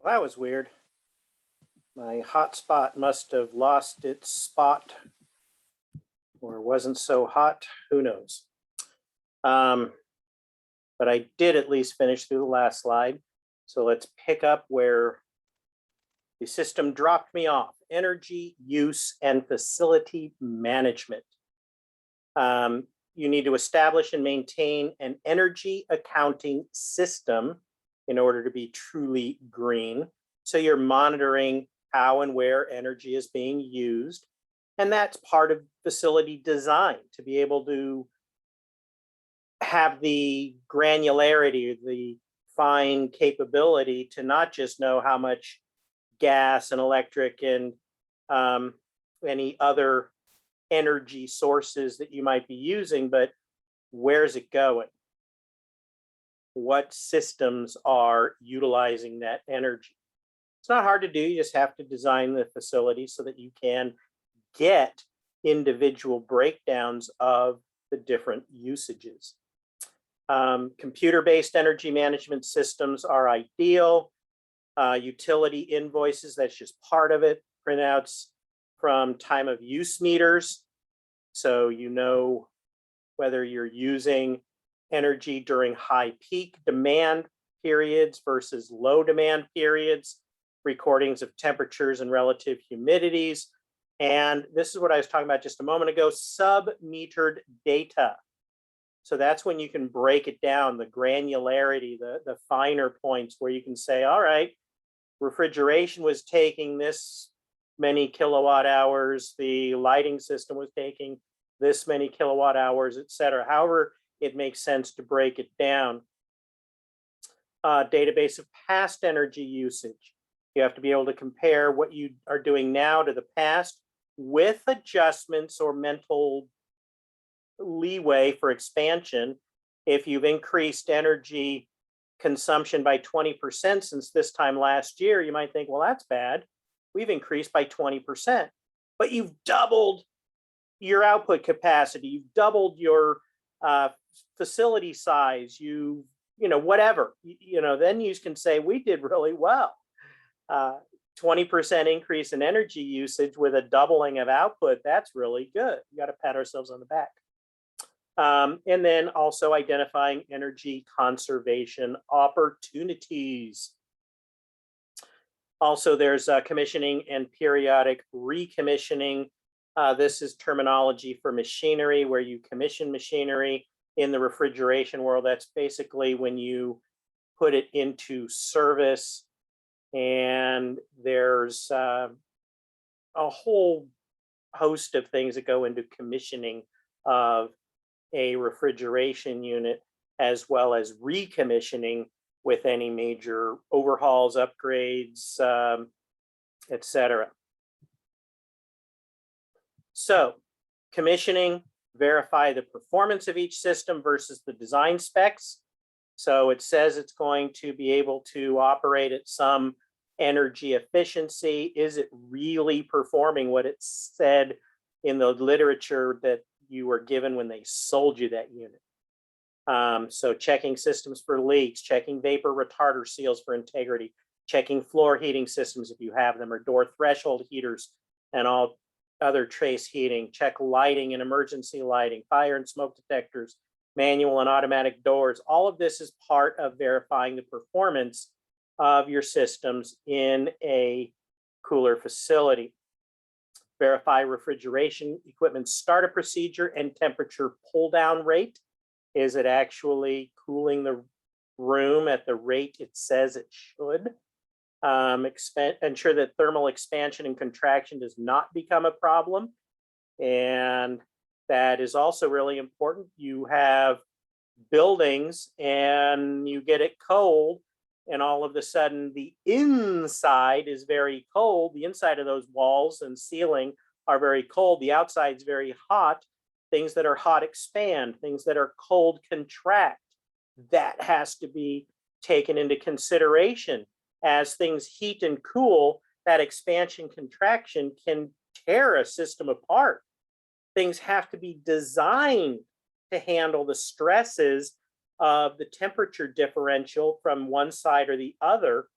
Well, that was weird. My hotspot must have lost its spot or wasn't so hot. Who knows? Um, but I did at least finish through the last slide. So let's pick up where the system dropped me off. Energy use and facility management. You need to establish and maintain an energy accounting system in order to be truly green. So you're monitoring how and where energy is being used. And that's part of facility design, to be able to have the granularity, the fine capability to not just know how much gas and electric and any other energy sources that you might be using, but where's it going? What systems are utilizing that energy? It's not hard to do. You just have to design the facility so that you can get individual breakdowns of the different usages. Computer-based energy management systems are ideal. Utility invoices, that's just part of it. Printouts from time of use meters, so you know whether you're using energy during high peak demand periods versus low demand periods, recordings of temperatures and relative humidities. And this is what I was talking about just a moment ago, sub-metered data. So that's when you can break it down, the granularity, the finer points where you can say, all right, refrigeration was taking this many kilowatt hours, the lighting system was taking this many kilowatt hours, et cetera. However, it makes sense to break it down. Database of past energy usage. You have to be able to compare what you are doing now to the past with adjustments or mental leeway for expansion. If you've increased energy consumption by 20% since this time last year, you might think, well, that's bad. We've increased by 20%, but you've doubled your output capacity. You've doubled your facility size. Whatever, then you can say we did really well. 20% increase in energy usage with a doubling of output, that's really good. You got to pat ourselves on the back. And then also identifying energy conservation opportunities. Also, there's commissioning and periodic recommissioning. This is terminology for machinery, where you commission machinery in the refrigeration world. That's basically when you put it into service, and there's a whole host of things that go into commissioning of a refrigeration unit, as well as recommissioning with any major overhauls, upgrades, etc. So commissioning, verify the performance of each system versus the design specs. So it says it's going to be able to operate at some energy efficiency. Is it really performing what it said in the literature that you were given when they sold you that unit? So checking systems for leaks, checking vapor retarder seals for integrity, checking floor heating systems if you have them, or door threshold heaters and all other trace heating, check lighting and emergency lighting, fire and smoke detectors, manual and automatic doors. All of this is part of verifying the performance of your systems in a cooler facility. Verify refrigeration equipment startup procedure and temperature pull down rate. Is it actually cooling the room at the rate it says it should? Ensure that thermal expansion and contraction does not become a problem. And that is also really important. You have buildings and you get it cold, and all of a sudden the inside is very cold. The inside of those walls and ceiling are very cold. The outside is very hot. Things that are hot expand. Things that are cold contract. That has to be taken into consideration. As things heat and cool, that expansion contraction can tear a system apart. Things have to be designed to handle the stresses of the temperature differential from one side or the other.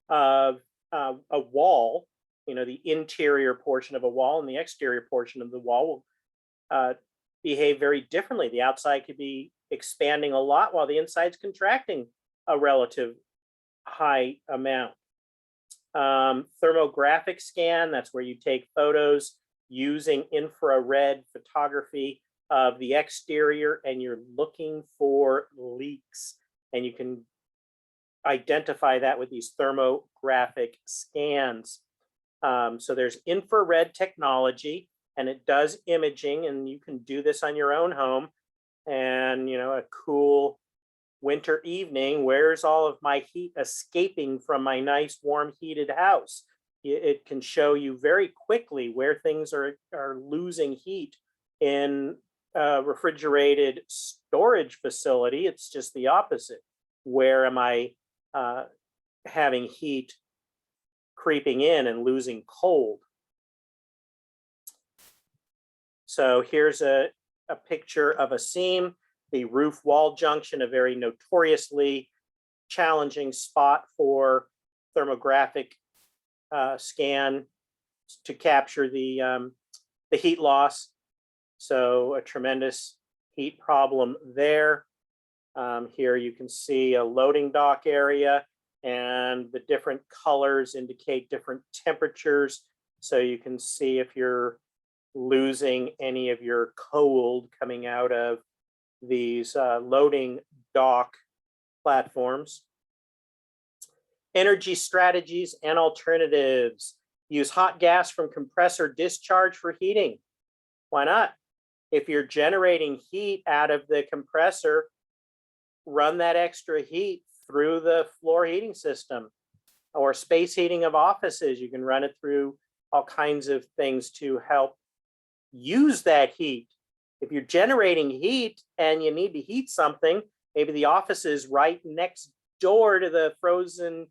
of a wall, the interior portion of a wall and the exterior portion of the wall will behave very differently. The outside could be expanding a lot while the inside's contracting a relative high amount. Thermographic scan, that's where you take photos using infrared photography of the exterior and you're looking for leaks, and you can identify that with these thermographic scans. So there's infrared technology and it does imaging, and you can do this on your own home. And a cool winter evening, where's all of my heat escaping from my nice warm heated house? It can show you very quickly where things are losing heat in a refrigerated storage facility. It's just the opposite. Where am I having heat creeping in and losing cold? So here's a picture of a seam, the roof wall junction, a very notoriously challenging spot for thermographic scan to capture the heat loss. So a tremendous heat problem there. Here you can see a loading dock area, and the different colors indicate different temperatures. So you can see if you're losing any of your cold coming out of these loading dock platforms. Energy strategies and alternatives. Use hot gas from compressor discharge for heating. Why not? If you're generating heat out of the compressor, run that extra heat through the floor heating system. Or space heating of offices, you can run it through all kinds of things to help use that heat. If you're generating heat and you need to heat something, maybe the office is right next door to the frozen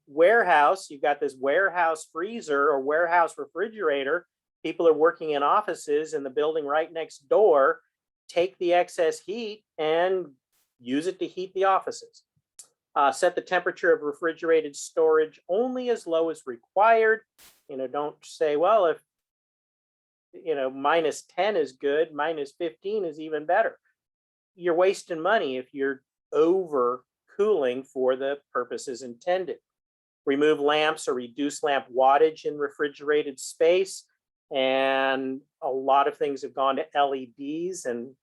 warehouse. You've got this warehouse freezer or warehouse refrigerator. People are working in offices in the building right next door. Take the excess heat and use it to heat the offices. Set the temperature of refrigerated storage only as low as required. Don't say, well, if minus 10 is good, minus 15 is even better. You're wasting money if you're over cooling for the purposes intended. Remove lamps or reduce lamp wattage in refrigerated space. And a lot of things have gone to LEDs and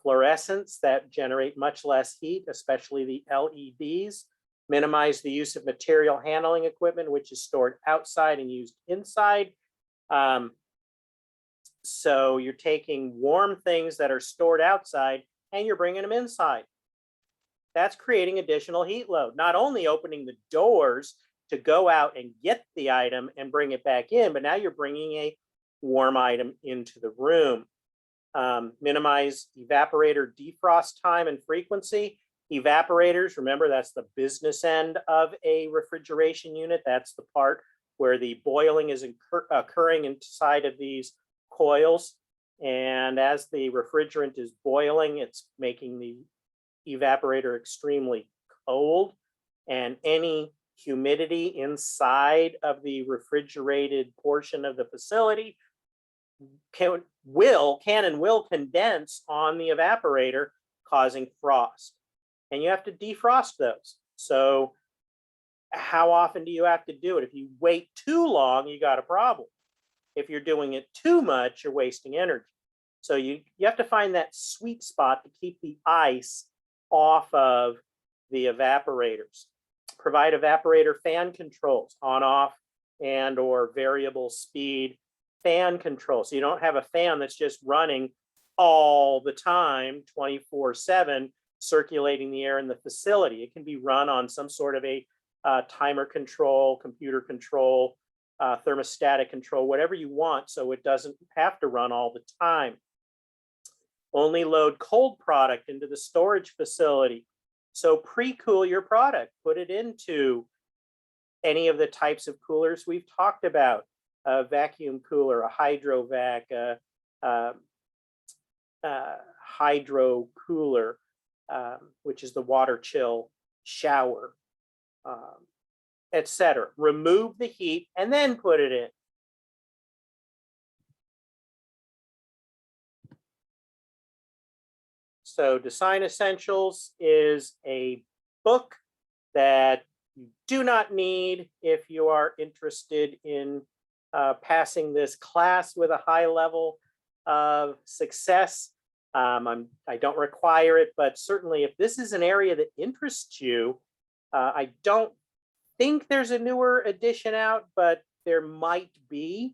fluorescents that generate much less heat, especially the LEDs. Minimize the use of material handling equipment, which is stored outside and used inside. So you're taking warm things that are stored outside and you're bringing them inside. That's creating additional heat load, not only opening the doors to go out and get the item and bring it back in, but now you're bringing a warm item into the room. Minimize evaporator defrost time and frequency. Evaporators, remember, that's the business end of a refrigeration unit. That's the part where the boiling is occurring inside of these coils. And as the refrigerant is boiling, it's making the evaporator extremely cold. And any humidity inside of the refrigerated portion of the facility can and will condense on the evaporator, causing frost. And you have to defrost those. So how often do you have to do it? If you wait too long, you got a problem. If you're doing it too much, you're wasting energy. So you have to find that sweet spot to keep the ice off of the evaporators. Provide evaporator fan controls, on, off, and or variable speed fan control. So you don't have a fan that's just running all the time, 24/7, circulating the air in the facility. It can be run on some sort of a timer control, computer control, thermostatic control, whatever you want, so it doesn't have to run all the time. Only load cold product into the storage facility. So pre-cool your product. Put it into any of the types of coolers we've talked about. A vacuum cooler, a hydrovac, hydro cooler, which is the water chill shower. etc. Remove the heat and then put it in. So Design Essentials is a book that you do not need if you are interested in passing this class with a high level of success. I don't require it, but certainly if this is an area that interests you, I don't think there's a newer edition out, but there might be.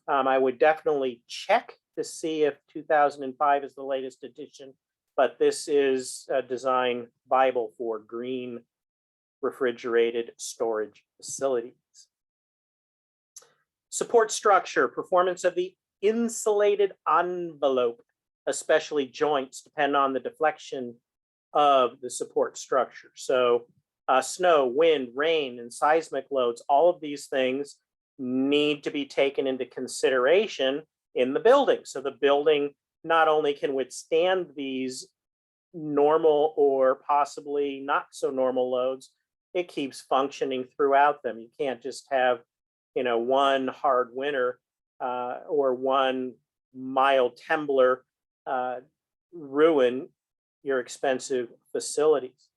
I would definitely check to see if 2005 is the latest edition, but this is a design Bible for green refrigerated storage facilities. Support structure, performance of the insulated envelope, especially joints, depend on the deflection of the support structure. So snow, wind, rain, and seismic loads, all of these things need to be taken into consideration in the building. So the building not only can withstand these normal or possibly not so normal loads, it keeps functioning throughout them. You can't just have, one hard winter or one mild temblor ruin your expensive facilities.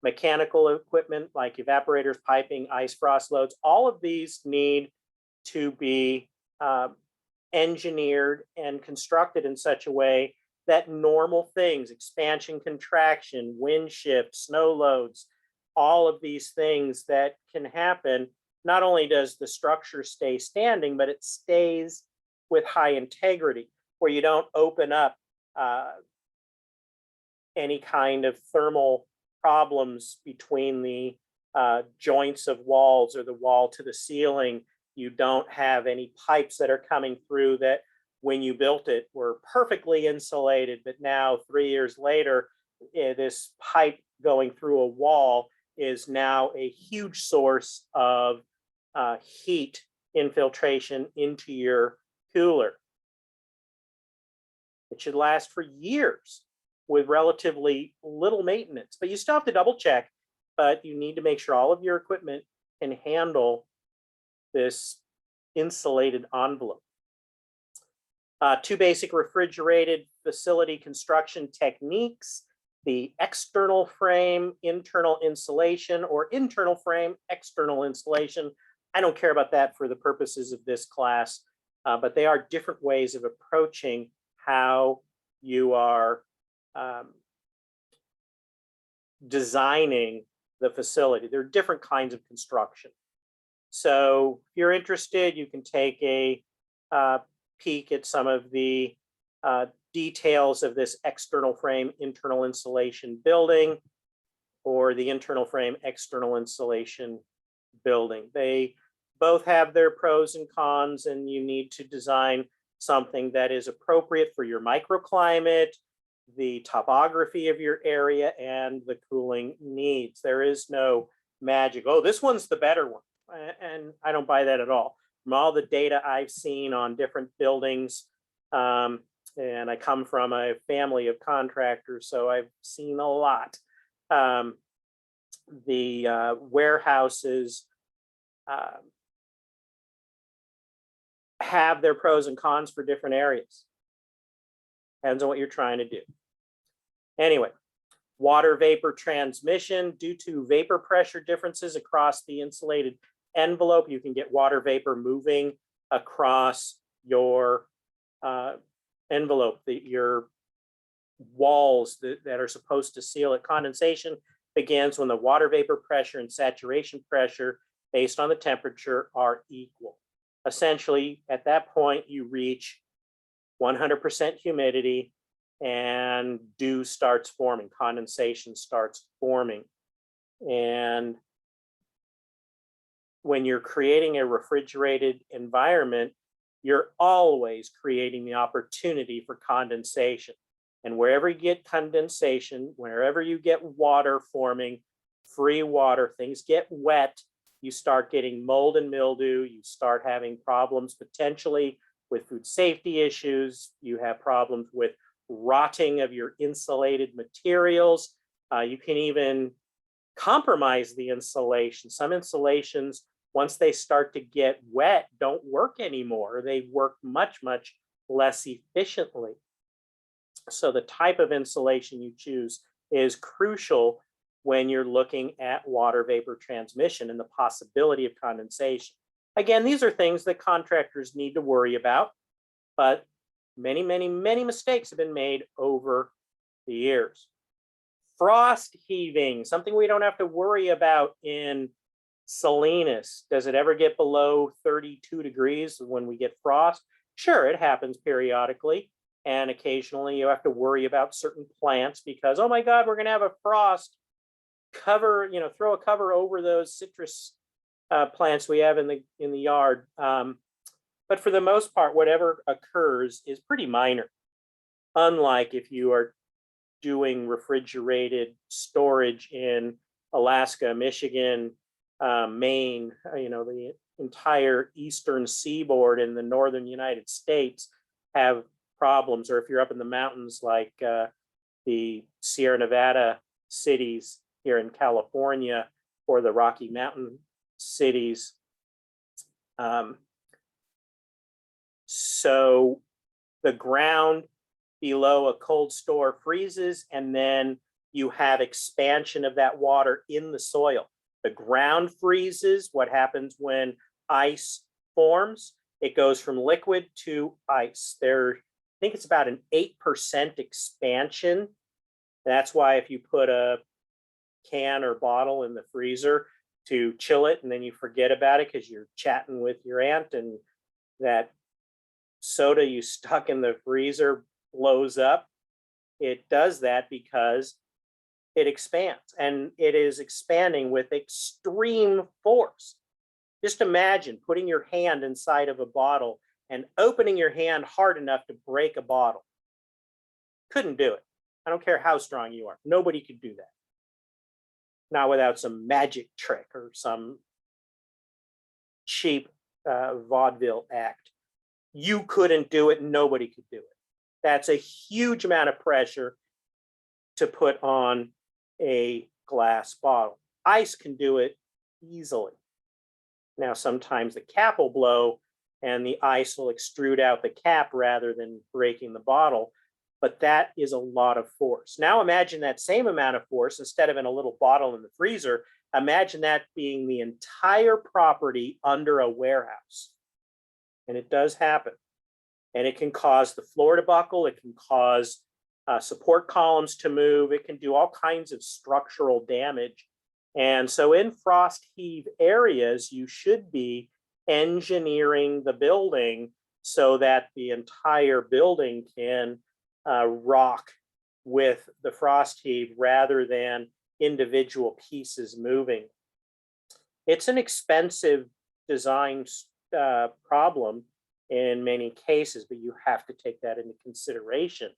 Mechanical equipment like evaporators, piping, ice frost loads, all of these need to be engineered and constructed in such a way that normal things, expansion, contraction, wind shift, snow loads, all of these things that can happen, not only does the structure stay standing, but it stays with high integrity, where you don't open up any kind of thermal problems between the joints of walls or the wall to the ceiling. You don't have any pipes that are coming through that when you built it were perfectly insulated, but now 3 years later, this pipe going through a wall is now a huge source of heat infiltration into your cooler. It should last for years with relatively little maintenance, but you still have to double check, but you need to make sure all of your equipment can handle this insulated envelope. Two basic refrigerated facility construction techniques: the external frame, internal insulation, or internal frame, external insulation. I don't care about that for the purposes of this class, but they are different ways of approaching how you are designing the facility. There are different kinds of construction. So if you're interested, you can take a peek at some of the details of this external frame, internal insulation building, or the internal frame, external insulation building. They both have their pros and cons, and you need to design something that is appropriate for your microclimate, the topography of your area, and the cooling needs. There is no magic, oh, this one's the better one. And I don't buy that at all. From all the data I've seen on different buildings, and I come from a family of contractors, so I've seen a lot. The warehouses have their pros and cons for different areas. Depends on what you're trying to do. Anyway, water vapor transmission. Due to vapor pressure differences across the insulated envelope, you can get water vapor moving across your envelope, your walls that are supposed to seal it. Condensation begins when the water vapor pressure and saturation pressure based on the temperature are equal. Essentially, at that point, you reach 100% humidity and dew starts forming, condensation starts forming. And when you're creating a refrigerated environment, you're always creating the opportunity for condensation. And wherever you get condensation, wherever you get water forming, free water, things get wet, you start getting mold and mildew, you start having problems potentially with food safety issues, you have problems with rotting of your insulated materials. You can even compromise the insulation. Some insulations, once they start to get wet, don't work anymore. They work much, much less efficiently. So the type of insulation you choose is crucial when you're looking at water vapor transmission and the possibility of condensation. Again, these are things that contractors need to worry about, but many, many, many mistakes have been made over the years. Frost heaving, something we don't have to worry about in Salinas. Does it ever get below 32 degrees when we get frost? Sure, it happens periodically. And occasionally you have to worry about certain plants because, oh my God, we're going to have a frost. Cover, throw a cover over those citrus plants we have in the yard. But for the most part, whatever occurs is pretty minor. Unlike if you are doing refrigerated storage in Alaska, Michigan, Maine, the entire eastern seaboard in the northern United States have problems. Or if you're up in the mountains like the Sierra Nevada cities here in California or the Rocky Mountain cities. So the ground below a cold store freezes, and then you have expansion of that water in the soil. The ground freezes. What happens when ice forms? It goes from liquid to ice. I think it's about an 8% expansion. That's why if you put a can or bottle in the freezer to chill it and then you forget about it because you're chatting with your aunt and that soda you stuck in the freezer blows up, it does that because it expands, and it is expanding with extreme force. Just imagine putting your hand inside of a bottle and opening your hand hard enough to break a bottle. Couldn't do it. I don't care how strong you are. Nobody could do that. Not without some magic trick or some cheap vaudeville act. You couldn't do it. Nobody could do it. That's a huge amount of pressure to put on a glass bottle. Ice can do it easily. Now, sometimes the cap will blow and the ice will extrude out the cap rather than breaking the bottle, but that is a lot of force. Now imagine that same amount of force, instead of in a little bottle in the freezer, imagine that being the entire property under a warehouse. And it does happen. And it can cause the floor to buckle. It can cause support columns to move. It can do all kinds of structural damage. And so in frost heave areas, you should be engineering the building so that the entire building can rock with the frost heave rather than individual pieces moving. It's an expensive design problem in many cases, but you have to take that into consideration.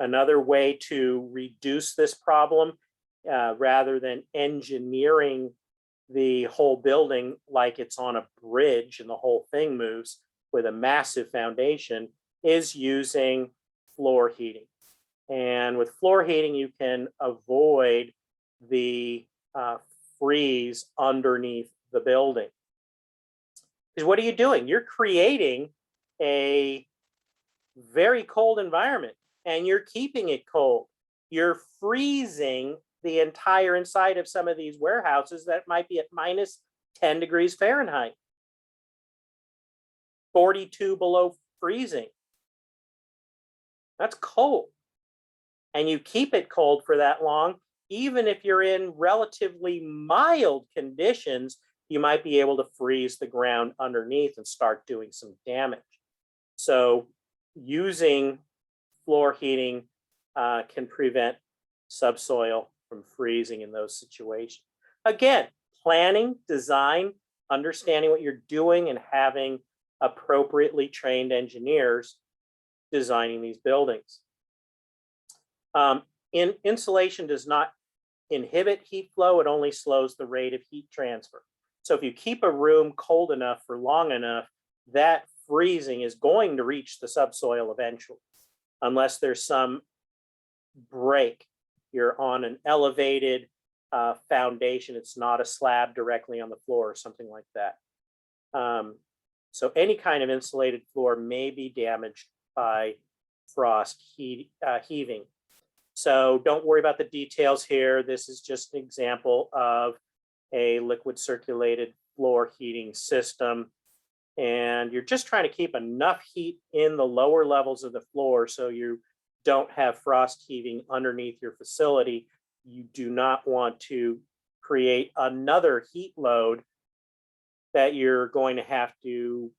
Another way to reduce this problem, rather than engineering the whole building like it's on a bridge and the whole thing moves with a massive foundation, is using floor heating. And with floor heating, you can avoid the freeze underneath the building. Because what are you doing? You're creating a very cold environment and you're keeping it cold. You're freezing the entire inside of some of these warehouses that might be at minus 10 degrees Fahrenheit, 42 below freezing. That's cold. And you keep it cold for that long, even if you're in relatively mild conditions, you might be able to freeze the ground underneath and start doing some damage. So using floor heating can prevent subsoil from freezing in those situations. Again, planning, design, understanding what you're doing, and having appropriately trained engineers designing these buildings. Insulation does not inhibit heat flow, it only slows the rate of heat transfer. So if you keep a room cold enough for long enough, that freezing is going to reach the subsoil eventually, unless there's some break you're on an elevated foundation. It's not a slab directly on the floor or something like that. So any kind of insulated floor may be damaged by frost heaving. So don't worry about the details here. This is just an example of a liquid circulated floor heating system. And you're just trying to keep enough heat in the lower levels of the floor so you don't have frost heaving underneath your facility. You do not want to create another heat load that you're going to have to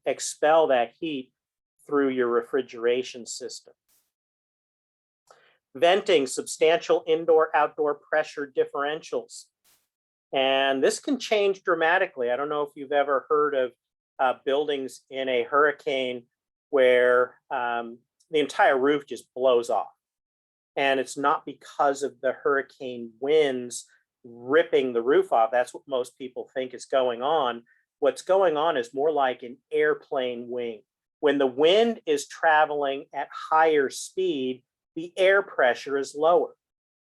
expel that heat through your refrigeration system. Venting, substantial indoor-outdoor pressure differentials. And this can change dramatically. I don't know if you've ever heard of buildings in a hurricane where the entire roof just blows off. And it's not because of the hurricane winds ripping the roof off. That's what most people think is going on. What's going on is more like an airplane wing. When the wind is traveling at higher speed, the air pressure is lower.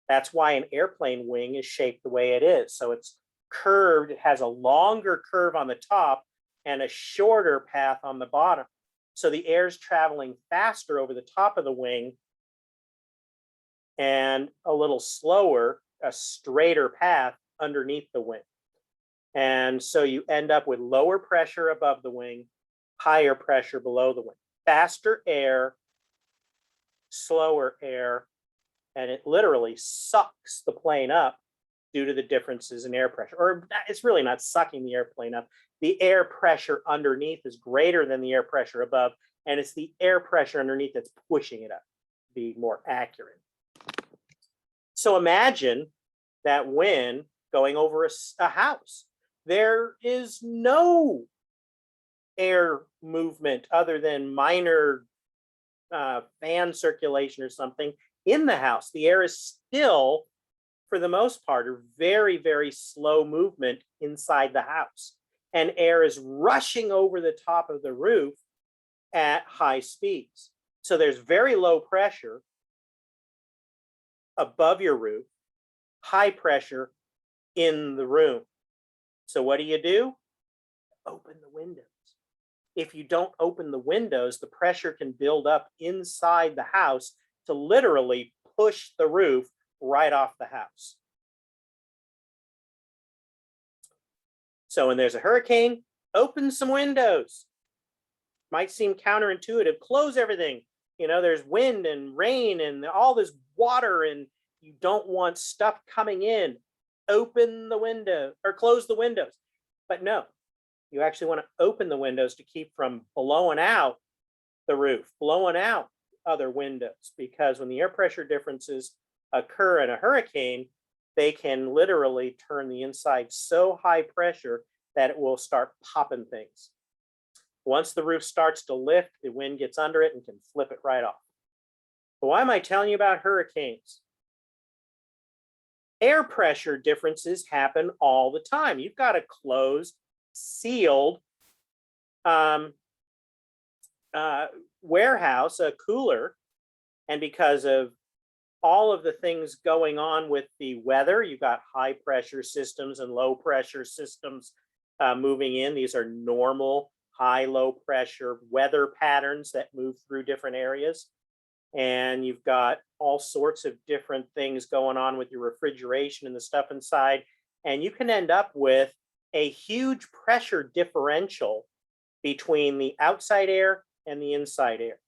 That's why an airplane wing is shaped the way it is. So it's curved, it has a longer curve on the top and a shorter path on the bottom. So the air is traveling faster over the top of the wing and a little slower, a straighter path underneath the wing. And so you end up with lower pressure above the wing, higher pressure below the wing. Faster air, slower air, and it literally sucks the plane up due to the differences in air pressure. Or it's really not sucking the airplane up. The air pressure underneath is greater than the air pressure above, and it's the air pressure underneath that's pushing it up, to be more accurate. So imagine that wind going over a house. There is no air movement other than minor fan circulation or something in the house. The air is still, for the most part, a very, very slow movement inside the house. And air is rushing over the top of the roof at high speeds. So there's very low pressure above your roof, high pressure in the room. So what do? Open the windows. If you don't open the windows, the pressure can build up inside the house to literally push the roof right off the house. So when there's a hurricane, open some windows. Might seem counterintuitive. Close everything. You know, there's wind and rain and all this water, and you don't want stuff coming in. Open the window or close the windows. But no, you actually want to open the windows to keep from blowing out the roof, blowing out other windows, because when the air pressure differences occur in a hurricane, they can literally turn the inside so high pressure that it will start popping things. Once the roof starts to lift, the wind gets under it and can flip it right off. But why am I telling you about hurricanes? Air pressure differences happen all the time. You've got a closed, sealed warehouse, a cooler, and because of all of the things going on with the weather, you've got high pressure systems and low pressure systems moving in. These are normal high, low pressure weather patterns that move through different areas. And you've got all sorts of different things going on with your refrigeration and the stuff inside. And you can end up with a huge pressure differential between the outside air and the inside air.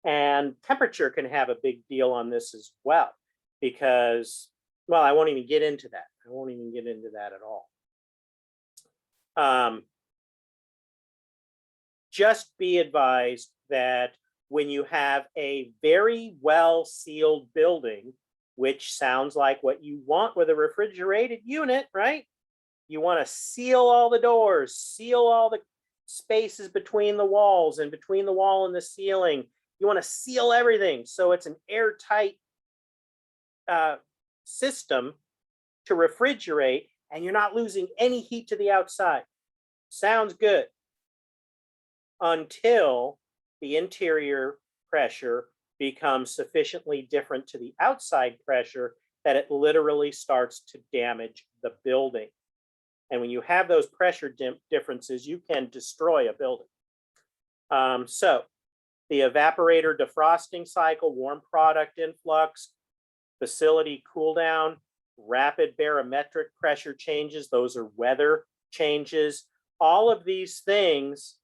And temperature can have a big deal on this as well, because, well, I won't even get into that. I won't even get into that at all. Just be advised that when you have a very well sealed building, which sounds like what you want with a refrigerated unit, right? You want to seal all the doors, seal all the spaces between the walls and between the wall and the ceiling. You want to seal everything so it's an airtight system to refrigerate, and you're not losing any heat to the outside. Sounds good until the interior pressure becomes sufficiently different to the outside pressure that it literally starts to damage the building. And when you have those pressure differences, you can destroy a building. So the evaporator defrosting cycle, warm product influx, facility cool down, rapid barometric pressure changes, those are weather changes. All of these things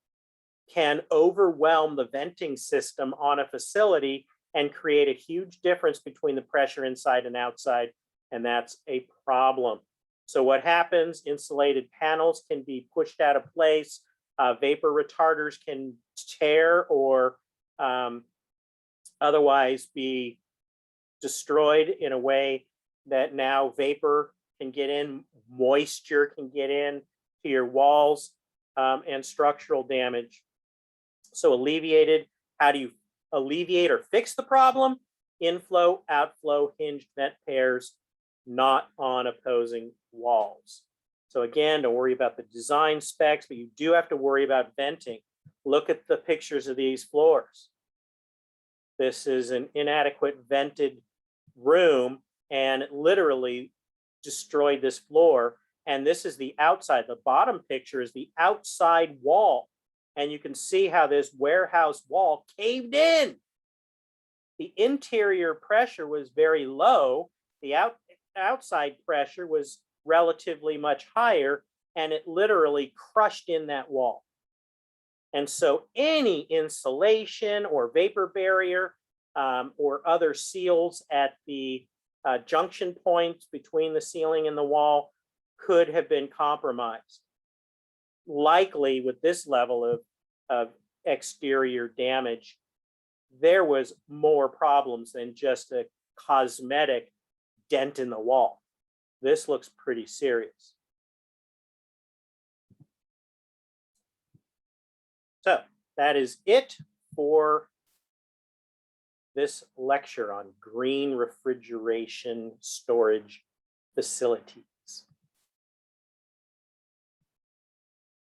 can overwhelm the venting system on a facility and create a huge difference between the pressure inside and outside, and that's a problem. So what happens, insulated panels can be pushed out of place, vapor retarders can tear or otherwise be destroyed in a way that now vapor can get in, moisture can get in to your walls, and structural damage. So alleviated, how do you alleviate or fix the problem? Inflow, outflow, hinged vent pairs, not on opposing walls. So again, don't worry about the design specs, but you do have to worry about venting. Look at the pictures of these floors. This is an inadequate vented room, and it literally destroyed this floor. And this is the outside. The bottom picture is the outside wall. And you can see how this warehouse wall caved in. The interior pressure was very low. The outside pressure was relatively much higher, and it literally crushed in that wall. And so any insulation or vapor barrier or other seals at the junction points between the ceiling and the wall could have been compromised. Likely with this level of exterior damage, there was more problems than just a cosmetic dent in the wall. This looks pretty serious. So that is it for this lecture on green refrigeration storage facilities.